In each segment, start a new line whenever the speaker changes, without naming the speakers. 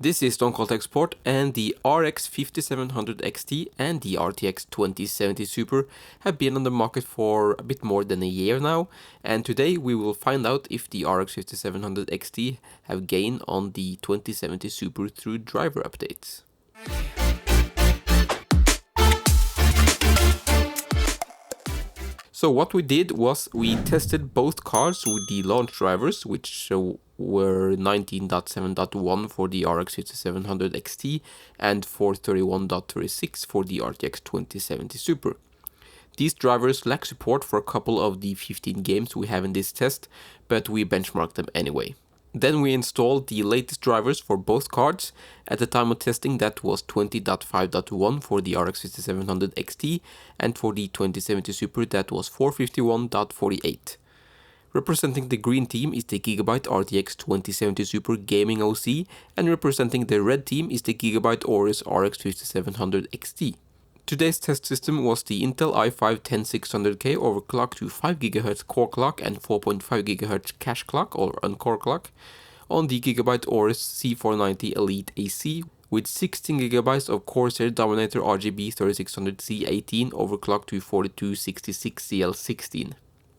This is Stone Cold Export, and the RX 5700 XT and the RTX 2070 Super have been on the market for a bit more than a year now, and today we will find out if the RX 5700 XT have gained on the 2070 Super through driver updates. So what we did was we tested both cards with the launch drivers, which were 19.7.1 for the RX 5700 XT and 431.36 for the RTX 2070 Super. These drivers lack support for a couple of the 15 games we have in this test, but we benchmarked them anyway. Then we installed the latest drivers for both cards. At the time of testing, that was 20.5.1 for the RX 5700 XT, and for the 2070 Super that was 451.48. Representing the green team is the Gigabyte RTX 2070 Super Gaming OC, and representing the red team is the Gigabyte Aorus RX 5700 XT. Today's test system was the Intel i5-10600K overclocked to 5 GHz core clock and 4.5 GHz cache clock or uncore clock on the Gigabyte Aorus C490 Elite AC with 16 GB of Corsair Dominator RGB 3600C18 overclocked to 4266CL16.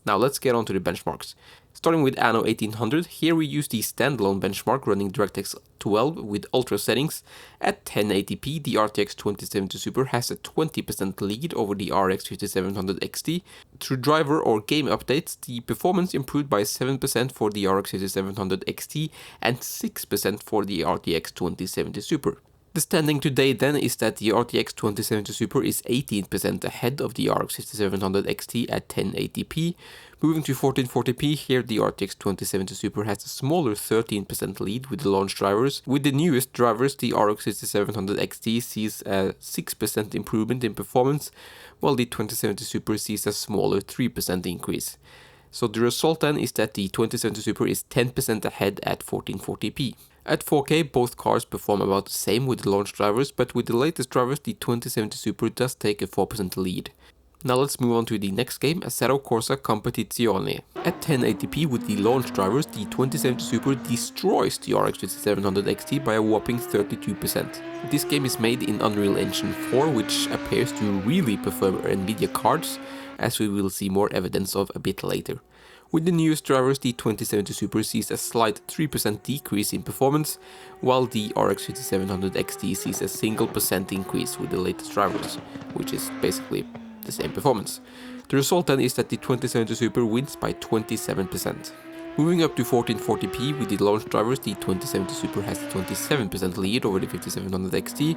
Now let's get on to the benchmarks. Starting with ANNO 1800, here we use the standalone benchmark running DirectX 12 with ultra settings. At 1080p, the RTX 2070 Super has a 20% lead over the RX 5700 XT. Through driver or game updates, the performance improved by 7% for the RX 5700 XT and 6% for the RTX 2070 Super. The standing today then is that the RTX 2070 Super is 18% ahead of the RX 5700 XT at 1080p. Moving to 1440p, here the RTX 2070 Super has a smaller 13% lead with the launch drivers. With the newest drivers, the RX 5700 XT sees a 6% improvement in performance, while the 2070 Super sees a smaller 3% increase. So the result then is that the 2070 Super is 10% ahead at 1440p. At 4K, both cars perform about the same with the launch drivers, but with the latest drivers, the 2070 Super does take a 4% lead. Now let's move on to the next game, Assetto Corsa Competitzione. At 1080p with the launch drivers, the 2070 Super destroys the RX 5700 XT by a whopping 32%. This game is made in Unreal Engine 4, which appears to really prefer Nvidia cards, as we will see more evidence of a bit later. With the newest drivers, the 2070 Super sees a slight 3% decrease in performance, while the RX 5700 XT sees a single percent increase with the latest drivers, which is basically the same performance. The result then is that the 2070 Super wins by 27%. Moving up to 1440p with the launch drivers, the 2070 Super has a 27% lead over the 5700 XT,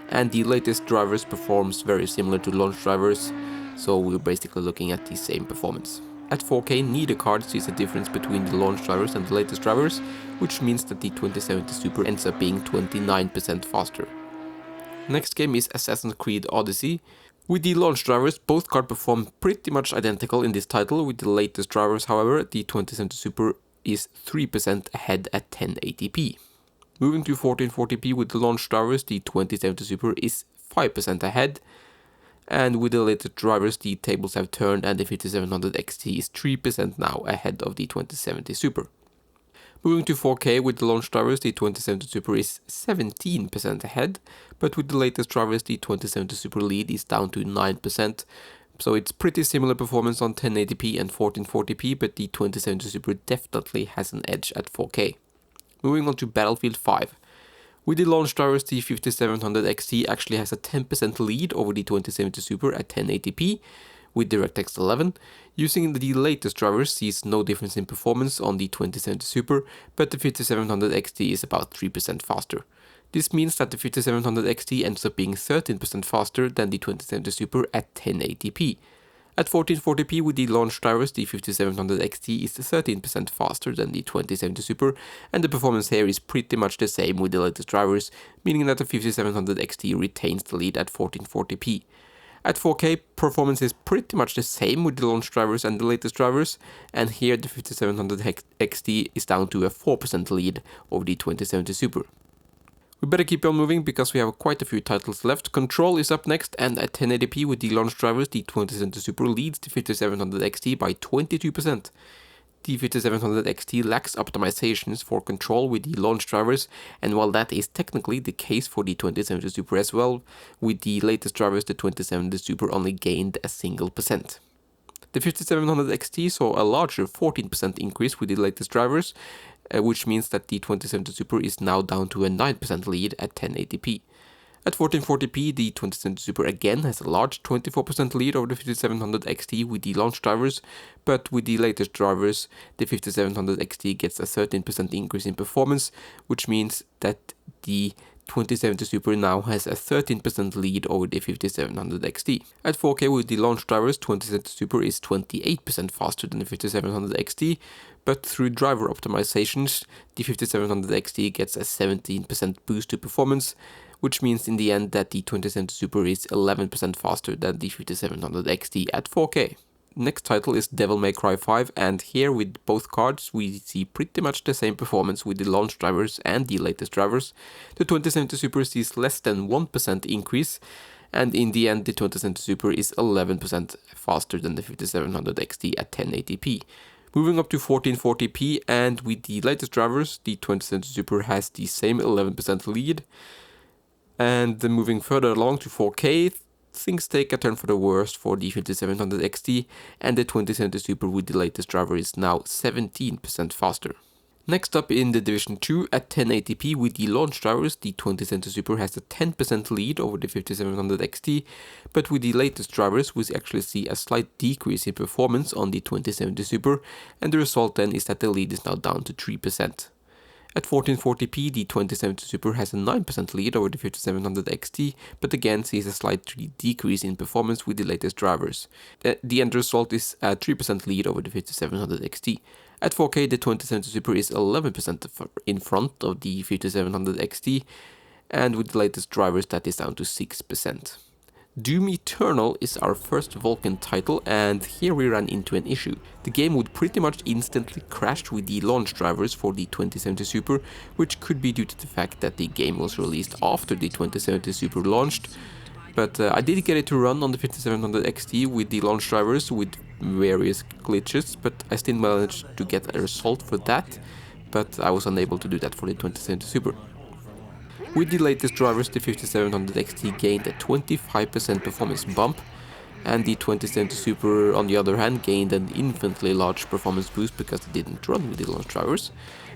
and the latest drivers performs very similar to launch drivers, so we're basically looking at the same performance. At 4K, neither card sees a difference between the launch drivers and the latest drivers, which means that the 2070 Super ends up being 29% faster. Next game is Assassin's Creed Odyssey. With the launch drivers, both cards perform pretty much identical in this title. With the latest drivers, however, the 2070 Super is 3% ahead at 1080p. Moving to 1440p with the launch drivers, the 2070 Super is 5% ahead. And with the latest drivers, the tables have turned and the 5700 XT is 3% now ahead of the 2070 Super. Moving to 4K with the launch drivers, the 2070 Super is 17% ahead, but with the latest drivers, the 2070 Super lead is down to 9%. So it's pretty similar performance on 1080p and 1440p, but the 2070 Super definitely has an edge at 4K. Moving on to Battlefield 5. With the launch drivers, the 5700 XT actually has a 10% lead over the 2070 Super at 1080p with DirectX 11. Using the latest drivers sees no difference in performance on the 2070 Super, but the 5700 XT is about 3% faster. This means that the 5700 XT ends up being 13% faster than the 2070 Super at 1080p. At 1440p with the launch drivers, the 5700 XT is 13% faster than the 2070 Super, and the performance here is pretty much the same with the latest drivers, meaning that the 5700 XT retains the lead at 1440p. At 4K, performance is pretty much the same with the launch drivers and the latest drivers, and here the 5700 XT is down to a 4% lead over the 2070 Super. We better keep on moving because we have quite a few titles left. Control is up next, and at 1080p with the launch drivers, the 2070 Super leads the 5700 XT by 22%. The 5700 XT lacks optimizations for control with the launch drivers, and while that is technically the case for the 2070 Super as well, with the latest drivers the 2070 Super only gained a single percent. The 5700 XT saw a larger 14% increase with the latest drivers, which means that the 2070 Super is now down to a 9% lead at 1080p. At 1440p, the 2070 Super again has a large 24% lead over the 5700 XT with the launch drivers, but with the latest drivers, the 5700 XT gets a 13% increase in performance, which means that the 2070 Super now has a 13% lead over the 5700 XT. At 4K with the launch drivers, 2070 Super is 28% faster than the 5700 XT, but through driver optimizations, the 5700 XT gets a 17% boost to performance, which means in the end that the 2070 Super is 11% faster than the 5700 XT at 4K. Next title is Devil May Cry 5, and here with both cards we see pretty much the same performance with the launch drivers and the latest drivers. The 2070 Super sees less than 1% increase, and in the end the 2070 Super is 11% faster than the 5700 XT at 1080p. Moving up to 1440p, and with the latest drivers, the 2070 Super has the same 11% lead. And then moving further along to 4K, things take a turn for the worst for the 5700 XT, and the 2070 Super with the latest driver is now 17% faster. Next up in the Division 2, at 1080p with the launch drivers, the 2070 Super has a 10% lead over the 5700 XT, but with the latest drivers we actually see a slight decrease in performance on the 2070 Super, and the result then is that the lead is now down to 3%. At 1440p, the 2070 Super has a 9% lead over the 5700 XT, but again sees a slight decrease in performance with the latest drivers. The end result is a 3% lead over the 5700 XT. At 4K, the 2070 Super is 11% in front of the 5700 XT, and with the latest drivers that is down to 6%. Doom Eternal is our first Vulkan title, and here we ran into an issue. The game would pretty much instantly crash with the launch drivers for the 2070 Super, which could be due to the fact that the game was released after the 2070 Super launched. But I did get it to run on the 5700 XT with the launch drivers with various glitches, but I still managed to get a result for that, but I was unable to do that for the 2070 Super. With the latest drivers, the 5700 XT gained a 25% performance bump, and the 2070 Super on the other hand gained an infinitely large performance boost because it didn't run with the launch drivers.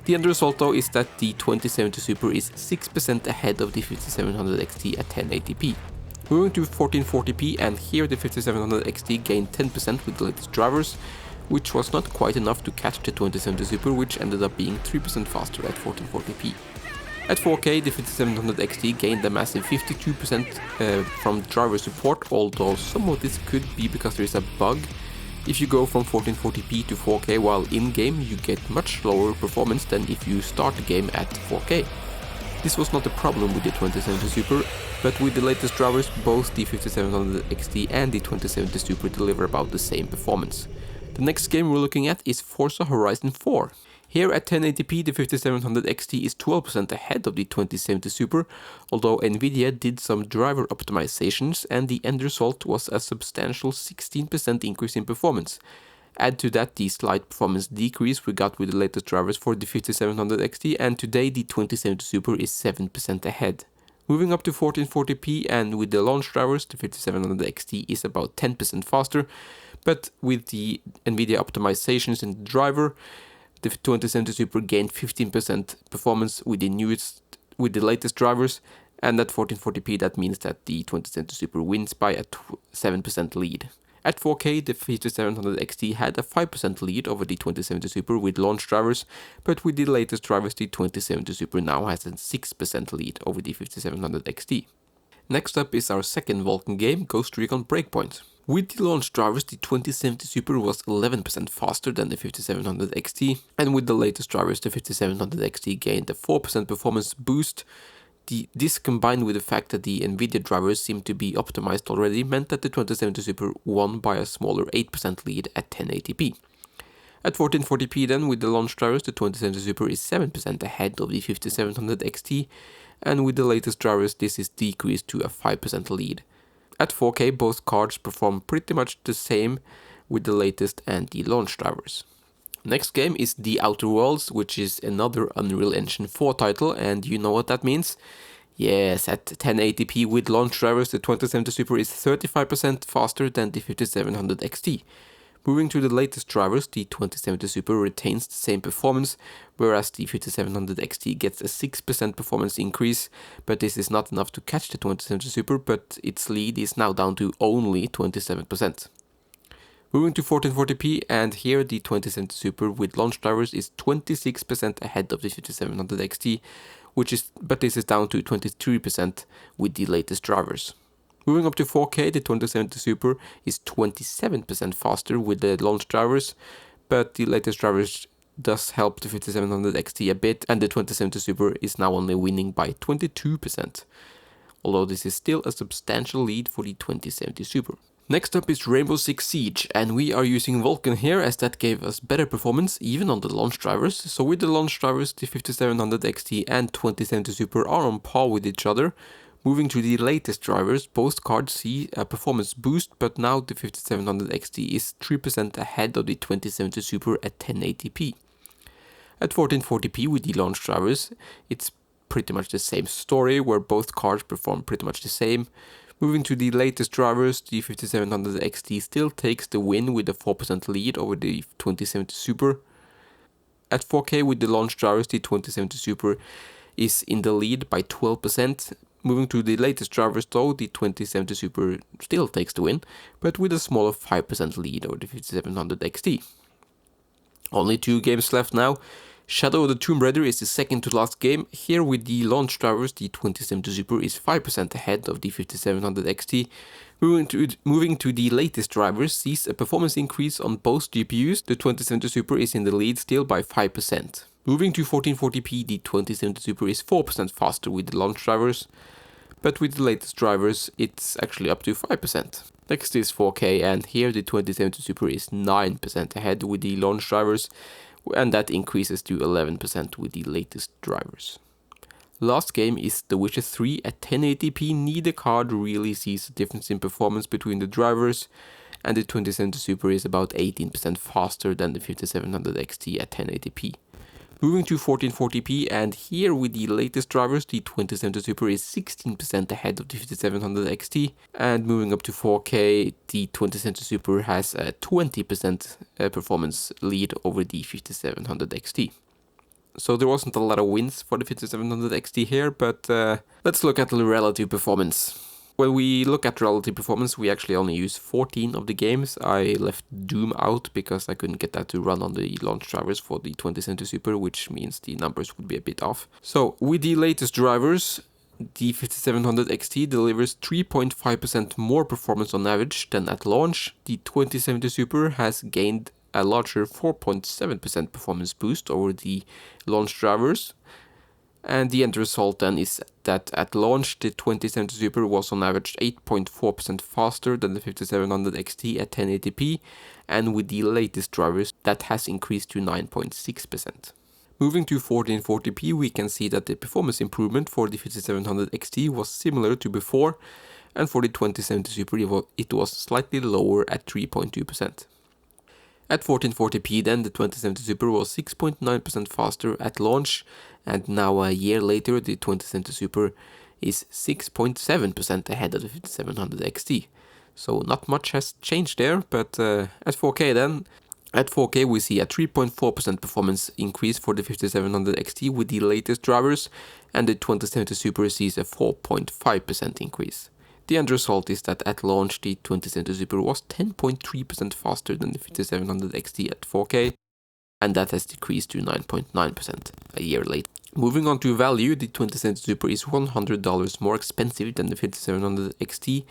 The end result though is that the 2070 Super is 6% ahead of the 5700 XT at 1080p. Moving to 1440p, and here the 5700 XT gained 10% with the latest drivers, which was not quite enough to catch the 2070 Super, which ended up being 3% faster at 1440p. At 4K, the 5700 XT gained a massive 52% from driver support, although some of this could be because there is a bug. If you go from 1440p to 4K while in-game, you get much lower performance than if you start the game at 4K. This was not a problem with the 2070 Super, but with the latest drivers, both the 5700 XT and the 2070 Super deliver about the same performance. The next game we're looking at is Forza Horizon 4. Here at 1080p, the 5700 XT is 12% ahead of the 2070 Super, although Nvidia did some driver optimizations and the end result was a substantial 16% increase in performance. Add to that the slight performance decrease we got with the latest drivers for the 5700 XT, and today the 2070 Super is 7% ahead. Moving up to 1440p, and with the launch drivers, the 5700 XT is about 10% faster, but with the Nvidia optimizations in the driver, the 2070 Super gained 15% performance with the latest drivers, and at 1440p that means that the 2070 Super wins by a 7% lead. At 4K, the 5700 XT had a 5% lead over the 2070 Super with launch drivers, but with the latest drivers the 2070 Super now has a 6% lead over the 5700 XT. Next up is our second Vulkan game, Ghost Recon Breapoint. With the launch drivers, the 2070 Super was 11% faster than the 5700 XT, and with the latest drivers, the 5700 XT gained a 4% performance boost. This combined with the fact that the Nvidia drivers seem to be optimized already meant that the 2070 Super won by a smaller 8% lead at 1080p. At 1440p then, with the launch drivers, the 2070 Super is 7% ahead of the 5700 XT, and with the latest drivers this is decreased to a 5% lead. At 4K, both cards perform pretty much the same with the latest and the launch drivers. Next game is The Outer Worlds, which is another Unreal Engine 4 title, and you know what that means? Yes, at 1080p with launch drivers, the 2070 Super is 35% faster than the 5700 XT. Moving to the latest drivers, the 2070 Super retains the same performance, whereas the 5700 XT gets a 6% performance increase, but this is not enough to catch the 2070 Super, but its lead is now down to only 27%. Moving to 1440p, and here the 2070 Super with launch drivers is 26% ahead of the 5700 XT, but this is down to 23% with the latest drivers. Moving up to 4K, the 2070 Super is 27% faster with the launch drivers, but the latest drivers does help the 5700 XT a bit, and the 2070 Super is now only winning by 22%, although this is still a substantial lead for the 2070 Super. Next up is Rainbow Six Siege, and we are using Vulkan here as that gave us better performance even on the launch drivers. So with the launch drivers, the 5700 XT and 2070 Super are on par with each other. Moving to the latest drivers, both cards see a performance boost, but now the 5700 XT is 3% ahead of the 2070 Super at 1080p. At 1440p with the launch drivers, it's pretty much the same story where both cards perform pretty much the same. Moving to the latest drivers, the 5700 XT still takes the win with a 4% lead over the 2070 Super. At 4K with the launch drivers, the 2070 Super is in the lead by 12%. Moving to the latest drivers though, the 2070 Super still takes the win, but with a smaller 5% lead over the 5700 XT. Only 2 games left now. Shadow of the Tomb Raider is the second to last game. Here with the launch drivers, the 2070 Super is 5% ahead of the 5700 XT. Moving to the latest drivers sees a performance increase on both GPUs. The 2070 Super is in the lead still by 5%. Moving to 1440p, the 2070 Super is 4% faster with the launch drivers, but with the latest drivers it's actually up to 5%. Next is 4K, and here the 2070 Super is 9% ahead with the launch drivers, and that increases to 11% with the latest drivers. Last game is The Witcher 3 at 1080p. Neither card really sees a difference in performance between the drivers, and the 2070 Super is about 18% faster than the 5700 XT at 1080p. Moving to 1440p, and here with the latest drivers, the 2070 Super is 16% ahead of the 5700 XT, and moving up to 4K, the 2070 Super has a 20% performance lead over the 5700 XT. So there wasn't a lot of wins for the 5700 XT here, but let's look at the relative performance. When we look at relative performance, we actually only use 14 of the games. I left Doom out because I couldn't get that to run on the launch drivers for the 2070 Super, which means the numbers would be a bit off. So with the latest drivers, the 5700 XT delivers 3.5% more performance on average than at launch. The 2070 Super has gained a larger 4.7% performance boost over the launch drivers. And the end result then is that at launch, the 2070 Super was on average 8.4% faster than the 5700 XT at 1080p, and with the latest drivers, that has increased to 9.6%. Moving to 1440p, we can see that the performance improvement for the 5700 XT was similar to before, and for the 2070 Super, it was slightly lower at 3.2%. At 1440p then, the 2070 Super was 6.9% faster at launch, and now a year later the 2070 Super is 6.7% ahead of the 5700 XT. So not much has changed there, but at 4K then, at 4K we see a 3.4% performance increase for the 5700 XT with the latest drivers, and the 2070 Super sees a 4.5% increase. The end result is that at launch the 2070 Super was 10.3% faster than the 5700 XT at 4K, and that has decreased to 9.9% a year later. Moving on to value, the 2070 Super is $100 more expensive than the 5700 XT,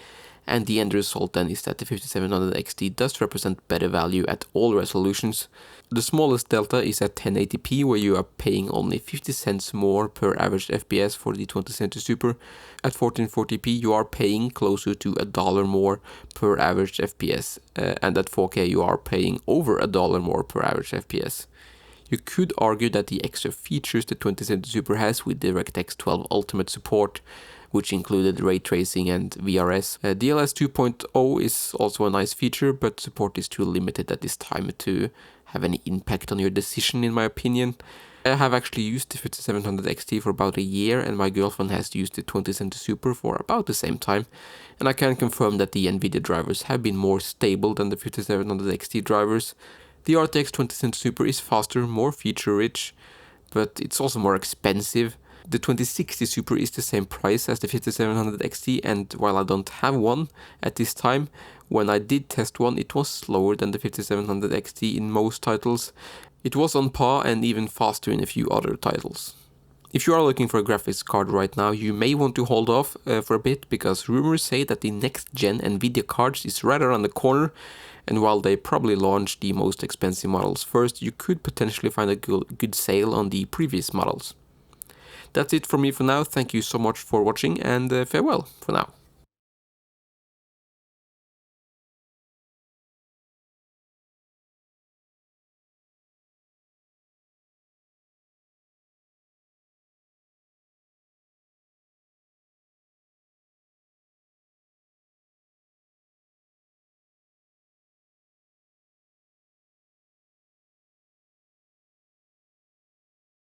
and the end result then is that the 5700 XT does represent better value at all resolutions. The smallest delta is at 1080p, where you are paying only 50 cents more per average FPS for the 2070 Super. At 1440p you are paying closer to $1 more per average FPS, and at 4K you are paying over $1 more per average FPS. You could argue that the extra features the 2070 Super has with DirectX 12 Ultimate support, which included ray tracing and VRS. DLS 2.0 is also a nice feature, but support is too limited at this time to have any impact on your decision, in my opinion. I have actually used the 5700 XT for about a year, and my girlfriend has used the 2070 Super for about the same time, and I can confirm that the Nvidia drivers have been more stable than the 5700 XT drivers. The RTX 2070 Super is faster, more feature-rich, but it's also more expensive. The 2060 Super is the same price as the 5700 XT, and while I don't have one at this time, when I did test one, it was slower than the 5700 XT in most titles. It was on par and even faster in a few other titles. If you are looking for a graphics card right now, you may want to hold off for a bit, because rumors say that the next gen Nvidia cards is right around the corner, and while they probably launch the most expensive models first, you could potentially find a good sale on the previous models. That's it from me for now. Thank you so much for watching, and farewell for now.